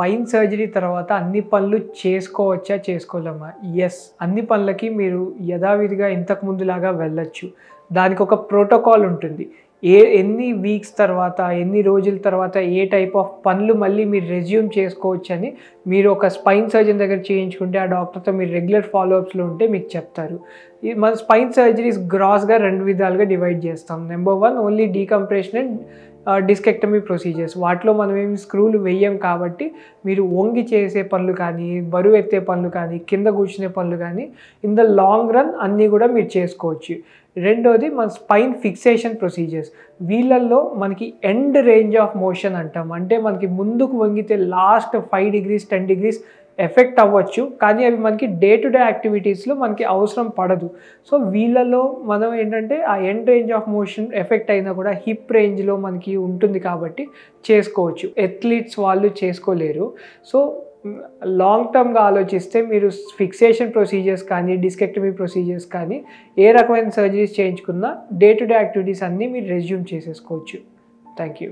Spine surgery తర్వాత అన్ని పనులు చేసుకోవచ్చా? చేసుకోలేమా? యెస్. అన్ని పనులకి మీరు యథావిధిగా ఇంతకు ముందులాగా వెళ్ళొచ్చు. దానికి ఒక ప్రోటోకాల్ ఉంటుంది. ఎన్ని వీక్స్ తర్వాత, ఎన్ని రోజుల తర్వాత ఏ టైప్ ఆఫ్ పనులు మళ్ళీ మీరు రెజ్యూమ్ చేసుకోవచ్చని మీరు ఒక స్పైన్ సర్జన్ దగ్గర చేయించుకుంటే ఆ డాక్టర్‌తో మీరు రెగ్యులర్ ఫాలో అప్స్‌లో ఉంటే మీకు చెప్తారు. మన స్పైన్ సర్జరీస్ గ్రాస్‌గా 2 విధాలుగా డివైడ్ చేస్తాం. Number 1 only decompression and discectomy procedures. వాటిలో మనం ఏమి స్క్రూలు వెయ్యం కాబట్టి మీరు వంగి చేసే పనులు కానీ, బరువు ఎత్తే పనులు కానీ, కింద కూర్చునే పనులు కానీ ఇన్ ద లాంగ్ రన్ అన్నీ కూడా మీరు చేసుకోవచ్చు. రెండోది మన స్పైన్ ఫిక్సేషన్ ప్రొసీజర్స్. వీళ్ళల్లో మనకి ఎండ్ రేంజ్ ఆఫ్ మోషన్ అంటాం. అంటే మనకి ముందుకు వంగితే లాస్ట్ 5 డిగ్రీస్ 10 డిగ్రీస్ ఎఫెక్ట్ అవ్వచ్చు. కానీ అవి మనకి డే టు డే యాక్టివిటీస్‌లో మనకి అవసరం పడదు. సో వీళ్ళలో మనం ఏంటంటే ఆ end range of motion effect అయినా కూడా హిప్ రేంజ్‌లో మనకి ఉంటుంది కాబట్టి చేసుకోవచ్చు. అథ్లీట్స్ వాళ్ళు చేసుకోలేరు. సో లాంగ్ టర్మ్‌గా ఆలోచిస్తే మీరు ఫిక్సేషన్ ప్రొసీజర్స్ కానీ, డిస్కెక్టమీ ప్రొసీజర్స్ కానీ ఏ రకమైన సర్జరీస్ చేయించుకున్నా డే టు డే యాక్టివిటీస్ అన్నీ మీరు రెజ్యూమ్ చేసేసుకోవచ్చు. Thank you.